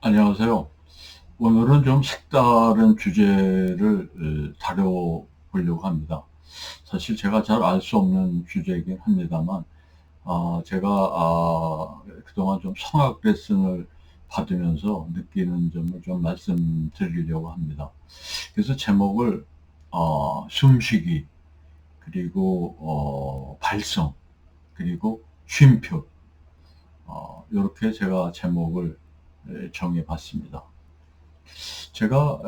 안녕하세요. 오늘은 좀 색다른 주제를 다뤄보려고 합니다. 사실 제가 잘 알 수 없는 주제이긴 합니다만, 제가 그동안 좀 성악 레슨을 받으면서 느끼는 점을 좀 말씀드리려고 합니다. 그래서 제목을 숨쉬기, 그리고 발성, 그리고 쉼표, 이렇게 제가 제목을 정해봤습니다. 제가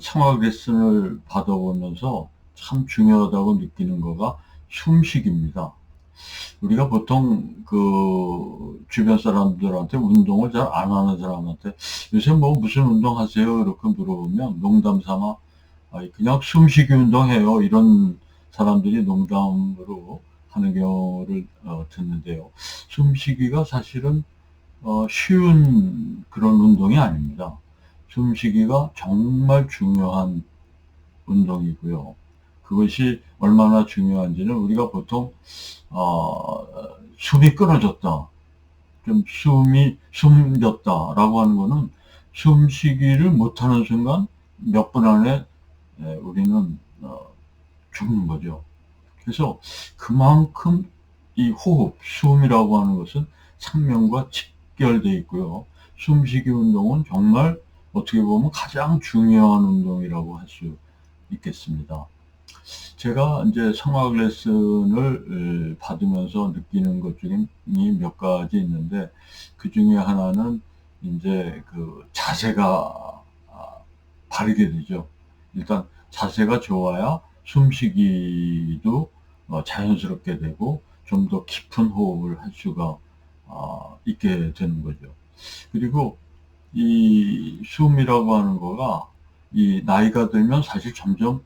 성악 레슨을 받아보면서 참 중요하다고 느끼는 거가 숨쉬기입니다. 우리가 보통 그 주변 사람들한테 운동을 잘 안 하는 사람한테 요새 뭐 무슨 운동 하세요? 이렇게 물어보면 농담 삼아 그냥 숨쉬기 운동해요. 이런 사람들이 농담으로 하는 경우를 듣는데요. 숨쉬기가 사실은 쉬운 그런 운동이 아닙니다. 숨쉬기가 정말 중요한 운동이고요. 그것이 얼마나 중요한지는 우리가 보통 어, 숨이 끊어졌다, 좀 숨이 숨겼다라고 하는 거는 숨쉬기를 못하는 순간 몇 분 안에 우리는 죽는 거죠. 그래서 그만큼 이 호흡, 숨이라고 하는 것은 생명과 직결되어 있고요. 숨쉬기 운동은 정말 어떻게 보면 가장 중요한 운동이라고 할 수 있겠습니다. 제가 이제 성악 레슨을 받으면서 느끼는 것 중에 몇 가지 있는데, 그 중에 하나는 이제 그 자세가 바르게 되죠. 일단 자세가 좋아야 숨쉬기도 자연스럽게 되고 좀 더 깊은 호흡을 할 수가 있게 되는 거죠. 그리고 이 숨이라고 하는 거가 이 나이가 들면 사실 점점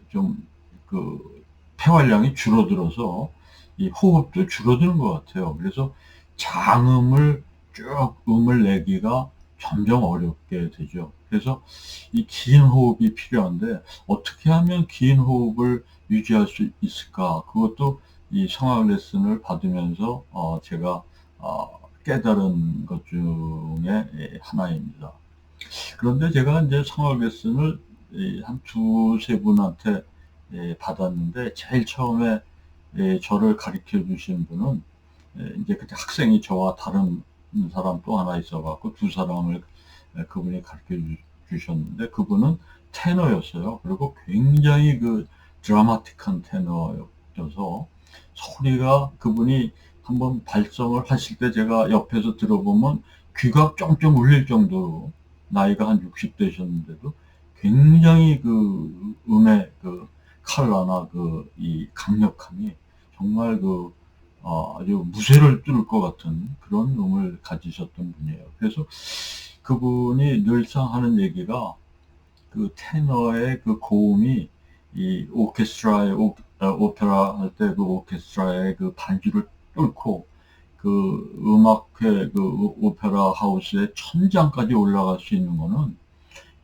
좀 폐활량이 줄어들어서 이 호흡도 줄어드는 것 같아요. 그래서 장음을 쭉 음을 내기가 점점 어렵게 되죠. 그래서 이 긴 호흡이 필요한데 어떻게 하면 긴 호흡을 유지할 수 있을까? 그것도 이 성악 레슨을 받으면서 제가 깨달은 것 중에 하나입니다. 그런데 제가 이제 성악 레슨을 한 두세 분한테 받았는데 제일 처음에 저를 가르쳐 주신 분은 이제 그때 학생이 저와 다른 사람 또 하나 있어 갖고 두 사람을 그분이 가르쳐 주셨는데 그분은 테너였어요. 그리고 굉장히 그 드라마틱한 테너여서 소리가 그분이 한번 발성을 하실 때 제가 옆에서 들어보면 귀가 쫑쫑 울릴 정도로 나이가 한 60 되셨는데도 굉장히 그 음의 그 칼라나 그 이 강력함이 정말 아주 무쇠를 뚫을 것 같은 그런 음을 가지셨던 분이에요. 그래서 그분이 늘상 하는 얘기가 그 테너의 그 고음이 이 오케스트라의 오페라 할 때 그 오케스트라의 그 반주를 뚫고 그 음악회 그 오페라 하우스의 천장까지 올라갈 수 있는 거는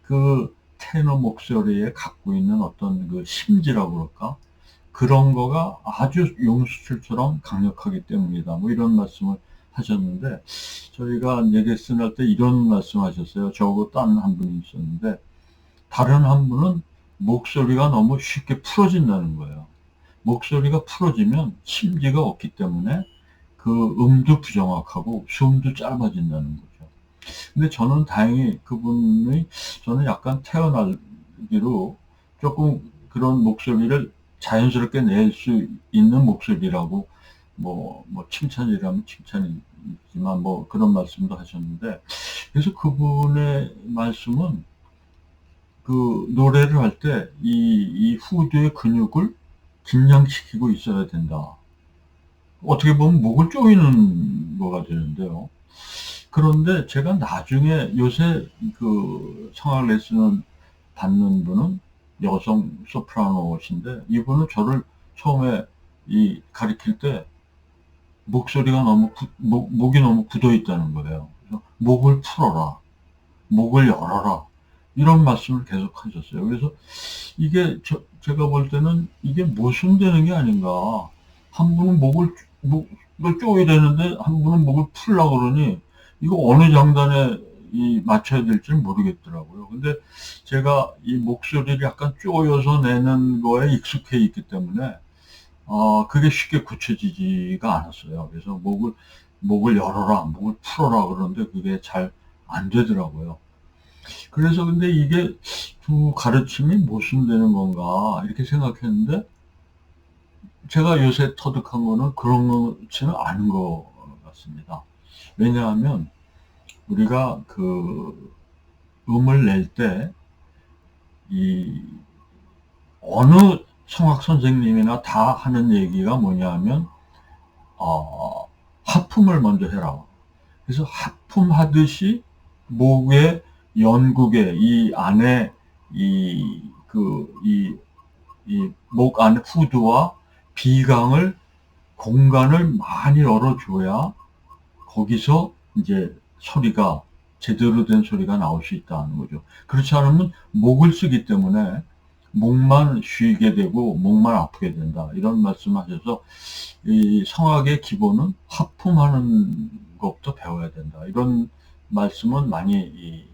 그 테너 목소리에 갖고 있는 어떤 그 심지라고 그럴까? 그런 거가 아주 용수철처럼 강력하기 때문이다. 뭐 이런 말씀을 하셨는데, 저희가 이제 레슨할 때 이런 말씀 하셨어요. 저하고 딴 한 분이 있었는데, 다른 한 분은 목소리가 너무 쉽게 풀어진다는 거예요. 목소리가 풀어지면 심지가 없기 때문에 그 음도 부정확하고 숨도 짧아진다는 거죠. 근데 저는 다행히 그분이 저는 약간 태어나기로 조금 그런 목소리를 자연스럽게 낼 수 있는 목소리라고 뭐 칭찬이라면 칭찬이지만 뭐 그런 말씀도 하셨는데 그래서 그분의 말씀은 그 노래를 할 때 이 후두의 근육을 긴장시키고 있어야 된다. 어떻게 보면 목을 조이는 거가 되는데요. 그런데 제가 나중에 요새 그 성악 레슨을 받는 분은 여성 소프라노신데 이분은 저를 처음에 이 가리킬 때 목소리가 너무 목이 너무 굳어 있다는 거예요. 그래서 목을 풀어라, 목을 열어라 이런 말씀을 계속 하셨어요. 그래서 이게 제가 볼 때는 이게 모순되는 게 아닌가. 한 분은 목을 쪼야 되는데 한 분은 목을 풀려고 그러니 이거 어느 장단에 맞춰야 될지 모르겠더라고요. 근데 제가 이 목소리를 약간 쪼여서 내는 거에 익숙해 있기 때문에 그게 쉽게 고쳐지지가 않았어요. 그래서 목을 열어라, 목을 풀어라 그러는데 그게 잘 안 되더라고요. 그래서 근데 이게 두 가르침이 모순되는 건가 이렇게 생각했는데 제가 요새 터득한 거는 그렇지는 않은 것 같습니다. 왜냐하면 우리가 그 음을 낼 때 이 어느 성악 선생님이나 다 하는 얘기가 뭐냐면 하품을 먼저 해라. 그래서 하품하듯이 목의 연국에 이 안에 이 목 안에 후두와 비강을 공간을 많이 열어줘야 거기서 이제 소리가 제대로 된 소리가 나올 수 있다는 거죠. 그렇지 않으면 목을 쓰기 때문에 목만 쉬게 되고 목만 아프게 된다. 이런 말씀하셔서 이 성악의 기본은 하품하는 것부터 배워야 된다. 이런 말씀은 많이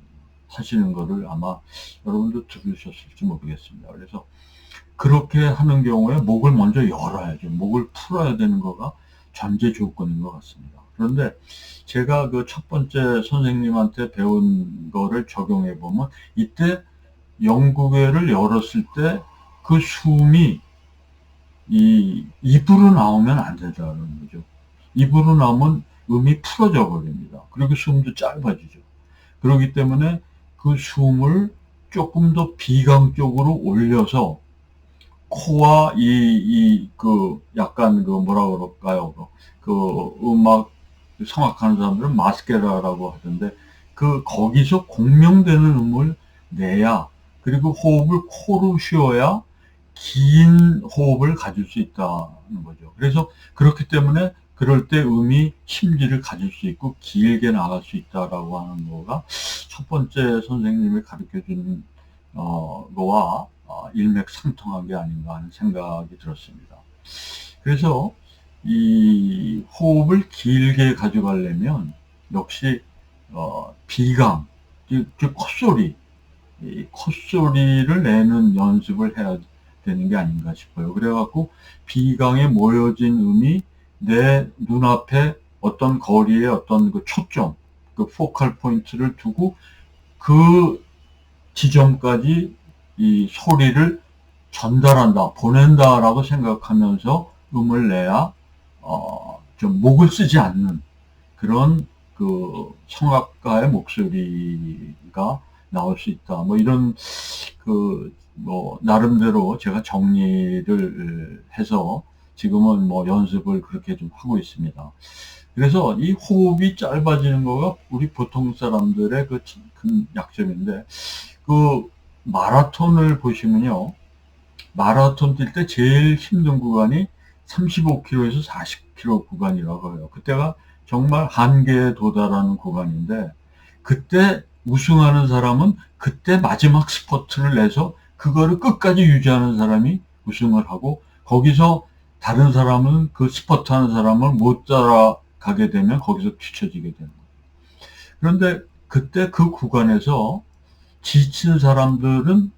하시는 거를 아마 여러분도 들으셨을지 모르겠습니다. 그래서 그렇게 하는 경우에 목을 먼저 열어야죠. 목을 풀어야 되는 거가 전제 조건인 것 같습니다. 그런데 제가 그 첫 번째 선생님한테 배운 거를 적용해 보면 이때 영구괴를 열었을 때 그 숨이 이 입으로 나오면 안 된다는 거죠. 입으로 나오면 음이 풀어져 버립니다. 그리고 숨도 짧아지죠. 그렇기 때문에 그 숨을 조금 더 비강 쪽으로 올려서 코와 약간 뭐라 그럴까요? 음악 성악하는 사람들은 마스케라라고 하던데, 거기서 공명되는 음을 내야, 그리고 호흡을 코로 쉬어야 긴 호흡을 가질 수 있다는 거죠. 그래서 그렇기 때문에 그럴 때 음이 심지를 가질 수 있고 길게 나갈 수 있다라고 하는 거가 첫 번째 선생님이 가르쳐 준 거와 일맥상통한 게 아닌가 하는 생각이 들었습니다. 그래서 이 호흡을 길게 가져가려면 역시 비강, 즉 콧소리, 이 콧소리를 내는 연습을 해야 되는 게 아닌가 싶어요. 그래갖고 비강에 모여진 음이 내 눈앞에 어떤 거리에 어떤 그 초점, 그 포컬 포인트를 두고 그 지점까지 이 소리를 전달한다, 보낸다라고 생각하면서 음을 내야 좀 목을 쓰지 않는 그런 그 성악가의 목소리가 나올 수 있다. 뭐 이런 나름대로 제가 정리를 해서 지금은 뭐 연습을 그렇게 좀 하고 있습니다. 그래서 이 호흡이 짧아지는 거가 우리 보통 사람들의 큰 약점인데, 그 마라톤을 보시면요. 마라톤 뛸 때 제일 힘든 구간이 35km에서 40km 구간이라고 해요. 그때가 정말 한계에 도달하는 구간인데, 그때 우승하는 사람은 그때 마지막 스퍼트를 내서 그거를 끝까지 유지하는 사람이 우승을 하고, 거기서 다른 사람은 그 스퍼트 하는 사람을 못 따라가게 되면 거기서 뒤처지게 되는 거예요. 그런데 그때 그 구간에서 지친 사람들은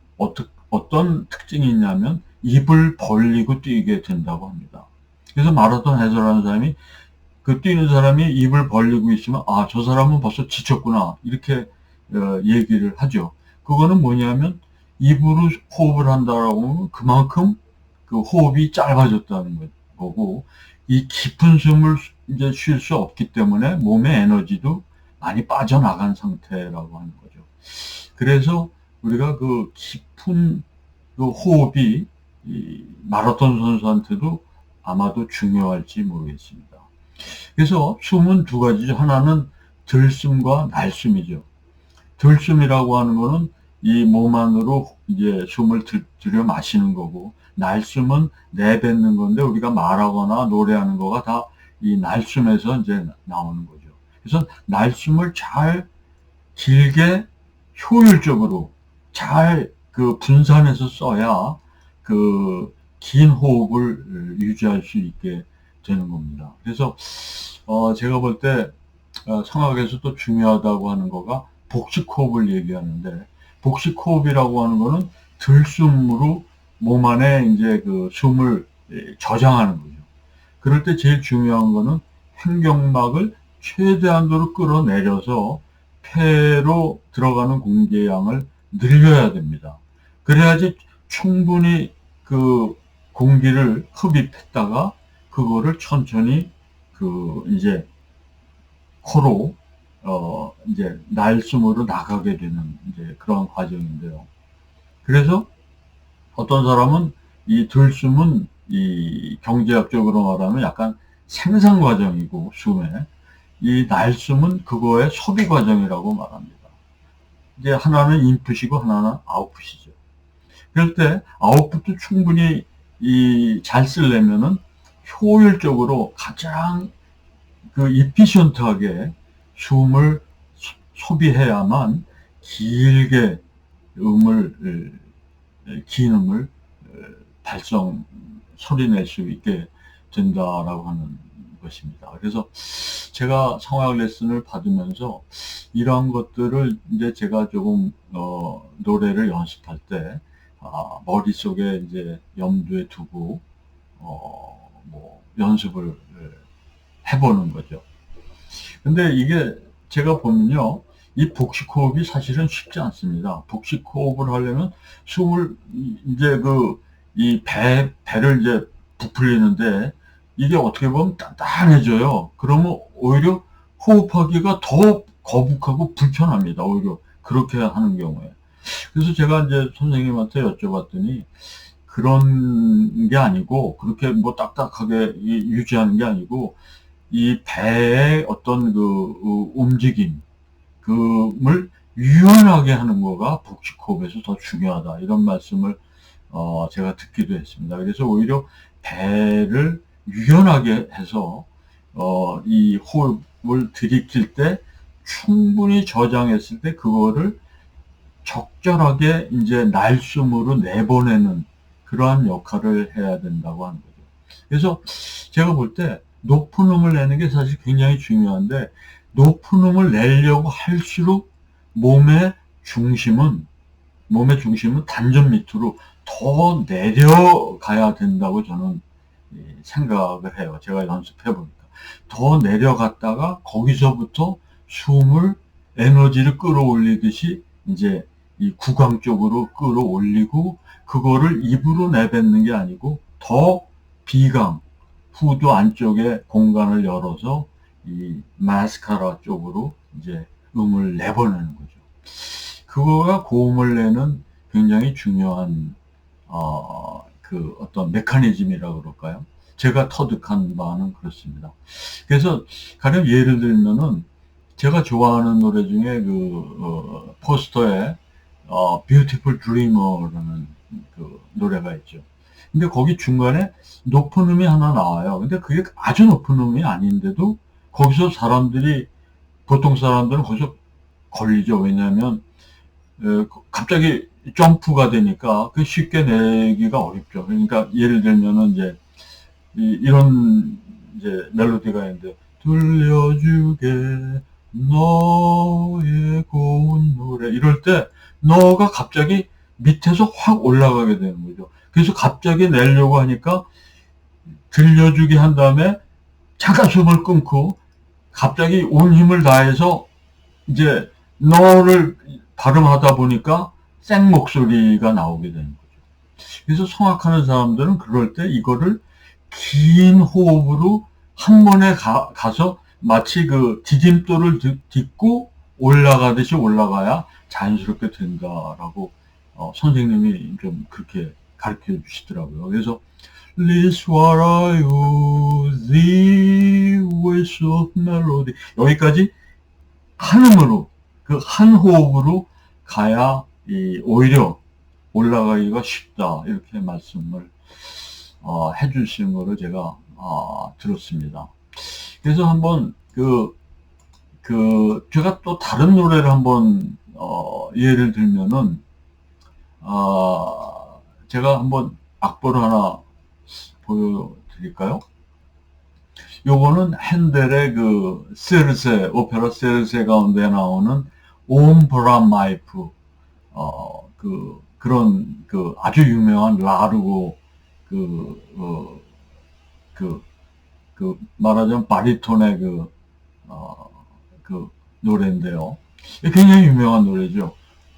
어떤 특징이 있냐면 입을 벌리고 뛰게 된다고 합니다. 그래서 마라톤 해설하는 사람이 그 뛰는 사람이 입을 벌리고 있으면 저 사람은 벌써 지쳤구나 이렇게 얘기를 하죠. 그거는 뭐냐면 입으로 호흡을 한다라고 하면 그만큼 그 호흡이 짧아졌다는 거고, 이 깊은 숨을 이제 쉴 수 없기 때문에 몸의 에너지도 많이 빠져나간 상태라고 하는 거죠. 그래서 우리가 그 깊은 그 호흡이 이 마라톤 선수한테도 아마도 중요할지 모르겠습니다. 그래서 숨은 두 가지죠. 하나는 들숨과 날숨이죠. 들숨이라고 하는 거는 이 몸 안으로 이제 숨을 들여 마시는 거고, 날숨은 내뱉는 건데 우리가 말하거나 노래하는 거가 다 이 날숨에서 이제 나오는 거죠. 그래서 날숨을 잘 길게 효율적으로 잘 그 분산해서 써야 그 긴 호흡을 유지할 수 있게 되는 겁니다. 그래서 제가 볼 때 성악에서 또 중요하다고 하는 거가 복식호흡을 얘기하는데, 복식호흡이라고 하는 거는 들숨으로 몸 안에 이제 그 숨을 저장하는 거죠. 그럴 때 제일 중요한 거는 횡격막을 최대한도로 끌어내려서 폐로 들어가는 공기의 양을 늘려야 됩니다. 그래야지 충분히 그 공기를 흡입했다가 그거를 천천히 그 이제 코로 이제 날숨으로 나가게 되는 이제 그런 과정인데요. 그래서 어떤 사람은 이 들숨은 이 경제학적으로 말하면 약간 생산 과정이고 숨에, 이 날숨은 그거의 소비 과정이라고 말합니다. 이제 하나는 인풋이고 하나는 아웃풋이죠. 그럴 때 아웃풋도 충분히 이 잘 쓰려면은 효율적으로 가장 그 이피션트하게 숨을 소비해야만 길게 긴 음을 소리낼 수 있게 된다라고 하는 것입니다. 그래서 제가 성악 레슨을 받으면서 이러한 것들을 이제 제가 조금 노래를 연습할 때 머릿속에 이제 염두에 두고 뭐 연습을 해보는 거죠. 근데 이게 제가 보면요, 이 복식호흡이 사실은 쉽지 않습니다. 복식호흡을 하려면 숨을 이제 이 배를 이제 부풀리는데 이게 어떻게 보면 단단해져요. 그러면 오히려 호흡하기가 더 거북하고 불편합니다. 오히려 그렇게 하는 경우에. 그래서 제가 이제 선생님한테 여쭤봤더니 그런 게 아니고, 그렇게 뭐 딱딱하게 유지하는 게 아니고 이 배의 어떤 움직임, 그을 유연하게 하는 거가 복식호흡에서 더 중요하다. 이런 말씀을 제가 듣기도 했습니다. 그래서 오히려 배를 유연하게 해서 이 호흡을 들이킬 때 충분히 저장했을 때 그거를 적절하게 이제 날숨으로 내보내는 그러한 역할을 해야 된다고 하는 거죠. 그래서 제가 볼 때 높은 음을 내는 게 사실 굉장히 중요한데, 높은 음을 내려고 할수록 몸의 중심은 단전 밑으로 더 내려가야 된다고 저는 생각을 해요. 제가 연습해 보니까. 더 내려갔다가 거기서부터 숨을, 에너지를 끌어올리듯이 이제 이 구강 쪽으로 끌어올리고, 그거를 입으로 내뱉는 게 아니고 더 비강, 후두 안쪽에 공간을 열어서 이 마스카라 쪽으로 이제 음을 내보내는 거죠. 그거가 고음을 내는 굉장히 중요한 그 어떤 메커니즘이라 그럴까요? 제가 터득한 바는 그렇습니다. 그래서 가령 예를 들면은 제가 좋아하는 노래 중에 포스터에 Beautiful Dreamer라는 그 노래가 있죠. 근데 거기 중간에 높은 음이 하나 나와요. 근데 그게 아주 높은 음이 아닌데도 거기서 보통 사람들은 거기서 걸리죠. 왜냐하면 갑자기 점프가 되니까 그 쉽게 내기가 어렵죠. 그러니까 예를 들면은 이제 이런 이제 멜로디가 있는데, 들려주게 너의 고운 노래, 이럴 때 너가 갑자기 밑에서 확 올라가게 되는 거죠. 그래서 갑자기 내려고 하니까 들려주게 한 다음에 잠깐 숨을 끊고 갑자기 온 힘을 다해서 이제 너를 발음하다 보니까 생 목소리가 나오게 되는 거죠. 그래서 성악하는 사람들은 그럴 때 이거를 긴 호흡으로 한 번에 가서 마치 그 디딤돌을 딛고 올라가듯이 올라가야 자연스럽게 된다라고 선생님이 좀 그렇게 가르쳐 주시더라고요. 그래서 This what I use, the voice of melody, 여기까지 한음으로, 그 한 호흡으로 가야 오히려 올라가기가 쉽다, 이렇게 말씀을 해주시는 거를 제가 들었습니다. 그래서 한번 제가 또 다른 노래를 한번 예를 들면은 제가 한번 악보를 하나 보여드릴까요? 요거는 핸델의 오페라 세르세 가운데 나오는 온 브라마이프, 그런, 아주 유명한 라르고, 그, 어, 그, 말하자면 바리톤의 어, 그 노래인데요. 굉장히 유명한 노래죠.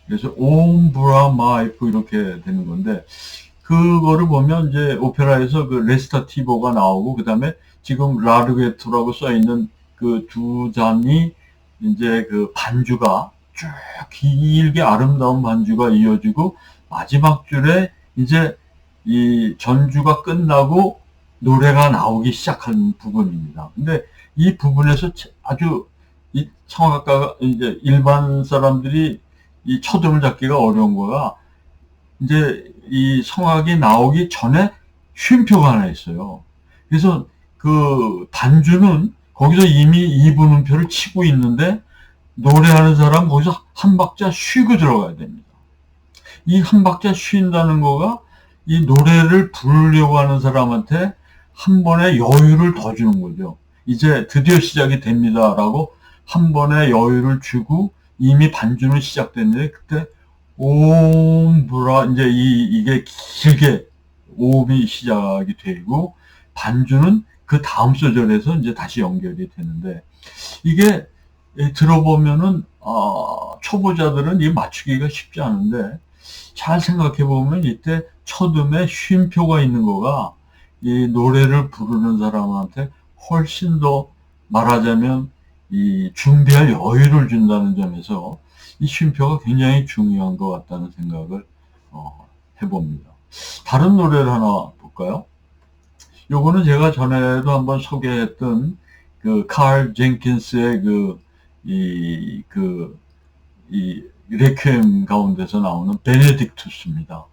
그래서 온 브라마이프 이렇게 되는 건데, 그거를 보면 이제 오페라에서 그 레스타티보가 나오고, 그 다음에 지금 라르게토라고 써 있는 그 두 잔이 이제 그 반주가 쭉 길게 아름다운 반주가 이어지고, 마지막 줄에 이제 이 전주가 끝나고 노래가 나오기 시작한 부분입니다. 근데 이 부분에서 아주 이 성악가가 이제 일반 사람들이 이 초점을 잡기가 어려운 거가, 이제 이 성악이 나오기 전에 쉼표가 하나 있어요. 그래서 그 반주는 거기서 이미 2분음표를 치고 있는데, 노래하는 사람 거기서 한 박자 쉬고 들어가야 됩니다. 이 한 박자 쉰다는 거가 이 노래를 부르려고 하는 사람한테 한 번의 여유를 더 주는 거죠. 이제 드디어 시작이 됩니다라고 한 번의 여유를 주고, 이미 반주는 시작됐는데 그때 옴 브라, 이제 이게 길게 옴이 시작이 되고, 반주는 그 다음 소절에서 이제 다시 연결이 되는데, 이게 들어보면은 초보자들은 이 맞추기가 쉽지 않은데, 잘 생각해 보면 이때 첫음에 쉼표가 있는 거가 이 노래를 부르는 사람한테 훨씬 더, 말하자면 이 준비할 여유를 준다는 점에서 이 쉼표가 굉장히 중요한 것 같다는 생각을 해봅니다. 다른 노래를 하나 볼까요? 요거는 제가 전에도 한번 소개했던 그 칼 젠킨스의 이, 그, 이 레퀴엠 가운데서 나오는 베네딕투스입니다.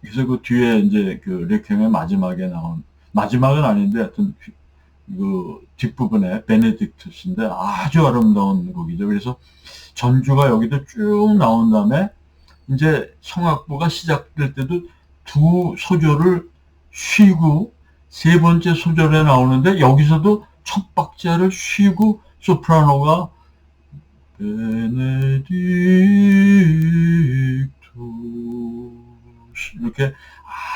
그래서 그 뒤에 이제 그 레퀴엠의 마지막에 나온, 마지막은 아닌데 하여튼 그 뒷부분에 베네딕투스인데 아주 아름다운 곡이죠. 그래서 전주가 여기도 쭉 나온 다음에 이제 성악부가 시작될 때도 두 소절을 쉬고 세 번째 소절에 나오는데, 여기서도 첫 박자를 쉬고 소프라노가 베네딕투스 이렇게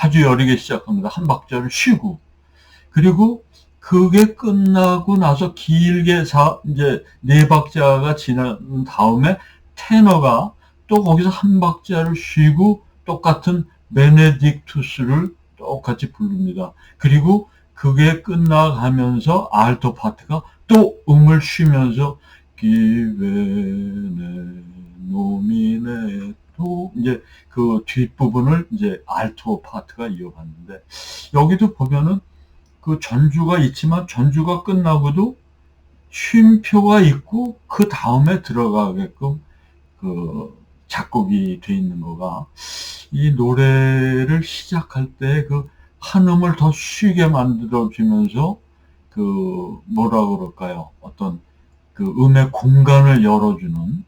아주 여리게 시작합니다. 한 박자를 쉬고. 그리고 그게 끝나고 나서 길게 이제 네 박자가 지난 다음에 테너가 또 거기서 한 박자를 쉬고 똑같은 베네딕투스를 똑같이 부릅니다. 그리고 그게 끝나가면서 알토 파트가 또 음을 쉬면서 기베네 노미네 또 이제 그 뒷부분을 이제 알토 파트가 이어갔는데, 여기도 보면은 그 전주가 있지만 전주가 끝나고도 쉼표가 있고 그 다음에 들어가게끔 그 작곡이 돼 있는 거가, 이 노래를 시작할 때 그 한음을 더 쉬게 만들어 주면서 그 뭐라 그럴까요? 어떤 그 음의 공간을 열어주는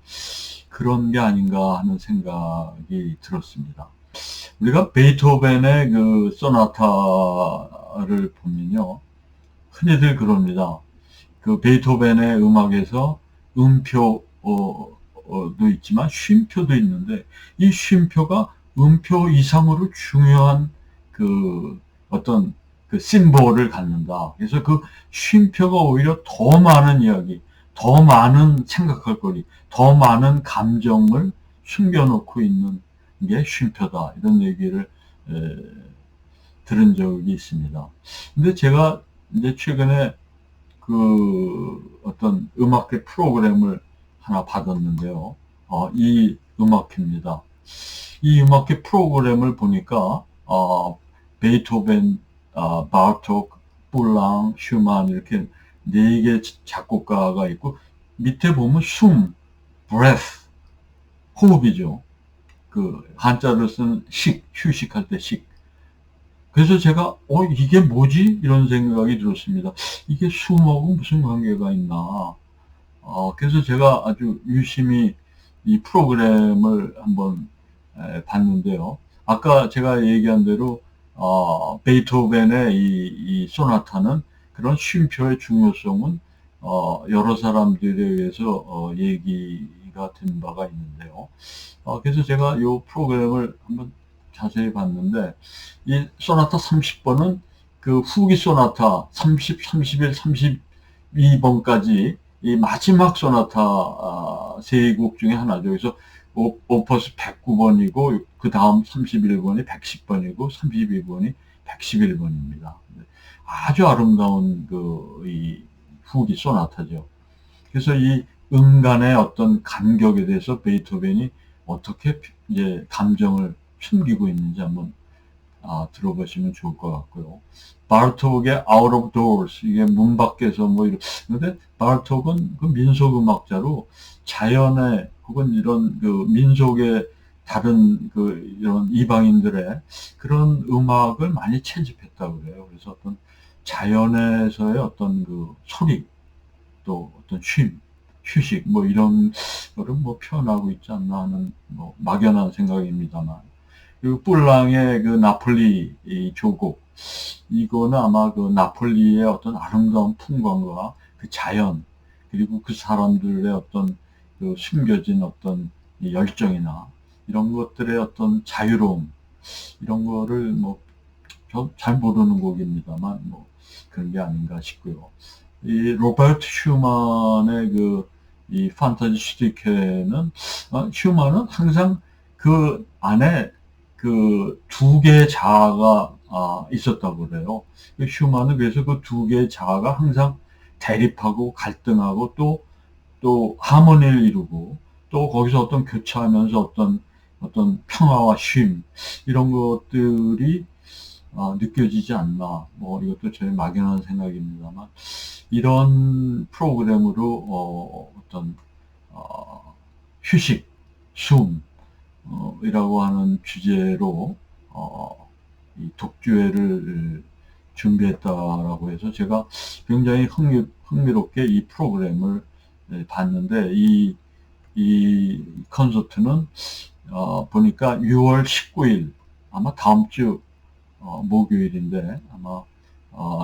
그런 게 아닌가 하는 생각이 들었습니다. 우리가 베토벤의 그 소나타를 보면요, 흔히들 그럽니다. 그 베토벤의 음악에서 음표 도 있지만 쉼표도 있는데, 이 쉼표가 음표 이상으로 중요한 그 어떤 그 심볼을 갖는다. 그래서 그 쉼표가 오히려 더 많은 이야기, 더 많은 생각할 거리, 더 많은 감정을 숨겨놓고 있는 게 쉼표다. 이런 얘기를 들은 적이 있습니다. 근데 제가 이제 최근에 그 어떤 음악회 프로그램을 하나 받았는데요. 이 음악회입니다. 이 음악회 프로그램을 보니까 베이토벤, 바르톡, 볼랑, 슈만 이렇게 네 개 작곡가가 있고, 밑에 보면 숨, breath, 호흡이죠. 그 한자를 쓴 식, 휴식할 때 식. 그래서 제가 이게 뭐지? 이런 생각이 들었습니다. 이게 숨하고 무슨 관계가 있나? 그래서 제가 아주 유심히 이 프로그램을 한번 봤는데요. 아까 제가 얘기한 대로 베이토벤의 이 소나타는 그런 쉼표의 중요성은 여러 사람들에 의해서 얘기가 연주가 된 바가 있는데요. 그래서 제가 이 프로그램을 한번 자세히 봤는데, 이 소나타 30번은 그 후기 소나타 30, 31, 32번까지 이 마지막 소나타 세 곡 중에 하나죠. 그래서 오퍼스 109번이고 그 다음 31번이 110번이고 32번이 111번입니다. 아주 아름다운 이 후기 소나타죠. 그래서 이 음간의 어떤 간격에 대해서 베이토벤이 어떻게 이제 감정을 숨기고 있는지 한번 들어보시면 좋을 것 같고요. 바르톡의 Out of Doors, 이게 문 밖에서 뭐 이런데, 바르톡은 그 민속 음악자로 자연의 혹은 이런 그 민속의 다른 이런 이방인들의 그런 음악을 많이 채집했다고 그래요. 그래서 어떤 자연에서의 어떤 그 소리, 또 어떤 휴식, 뭐 이런 거를 뭐 표현하고 있지 않나 하는 뭐 막연한 생각입니다만. 그리고 뿔랑의 그 나폴리 이 조곡, 이거는 아마 그 나폴리의 어떤 아름다운 풍광과 그 자연, 그리고 그 사람들의 어떤 그 숨겨진 어떤 열정이나 이런 것들의 어떤 자유로움, 이런 거를 뭐 잘 모르는 곡입니다만 뭐 그런 게 아닌가 싶고요. 이 로버트 슈만의 이 판타지 슈티케는, 슈만은 항상 그 안에 그 두 개의 자아가 있었다고 그래요. 슈만은 그래서 그 두 개의 자아가 항상 대립하고 갈등하고 또 하모니를 이루고, 또 거기서 어떤 교차하면서 어떤 평화와 쉼, 이런 것들이 느껴지지 않나. 뭐 이것도 제 막연한 생각입니다만, 이런 프로그램으로 어떤 휴식, 숨, 이라고 하는 주제로 이 독주회를 준비했다라고 해서 제가 굉장히 흥미롭게 이 프로그램을 봤는데, 이 콘서트는 보니까 6월 19일, 아마 다음 주 목요일인데, 아마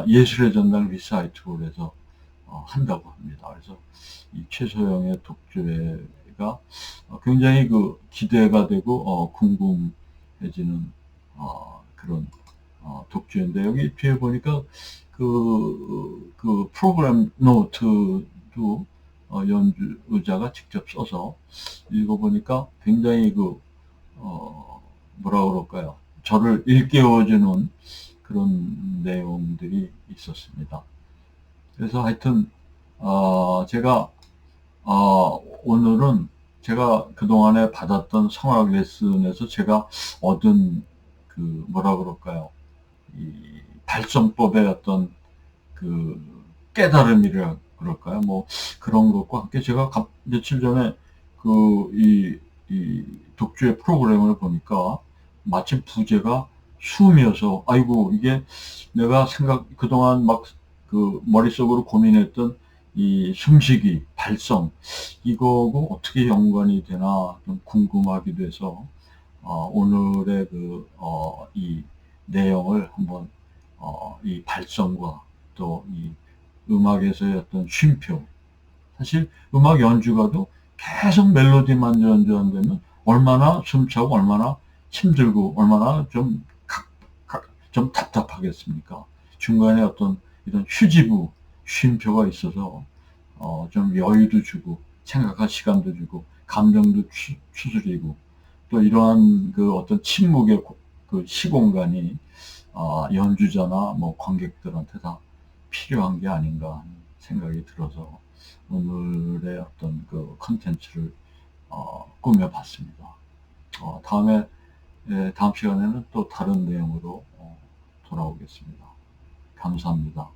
예술의 전당 리사이트홀에서 한다고 합니다. 그래서 이 최소영의 독주회가 굉장히 기대가 되고 궁금해지는 그런 독주회인데, 여기 뒤에 보니까 그 프로그램 노트도 연주자가 직접 써서 읽어보니까 굉장히 뭐라 그럴까요? 저를 일깨워주는 그런 내용들이 있었습니다. 그래서 하여튼 제가 오늘은 제가 그동안에 받았던 성악 레슨에서 제가 얻은 뭐라 그럴까요? 이 발성법의 어떤 그 깨달음이라 그럴까요? 뭐 그런 것과 함께 제가 며칠 전에 이 독주의 프로그램을 보니까 마침 부제가 숨이어서, 아이고, 이게 내가 그동안 막 머릿속으로 고민했던 이 숨쉬기, 발성, 이거하고 어떻게 연관이 되나 좀 궁금하기도 해서, 오늘의 이 내용을 한번, 이 발성과 또 이 음악에서의 어떤 쉼표, 사실 음악 연주가도 계속 멜로디만 연주한다면 얼마나 숨차고 얼마나 힘들고 얼마나 좀 답답하겠습니까? 중간에 어떤 이런 휴지부, 쉼표가 있어서 좀 여유도 주고 생각할 시간도 주고 감정도 추스리고, 또 이러한 어떤 침묵의 시공간이 연주자나 뭐 관객들한테 다 필요한 게 아닌가 하는 생각이 들어서 오늘의 어떤 컨텐츠를 꾸며봤습니다. 다음 시간에는 또 다른 내용으로 돌아오겠습니다. 감사합니다.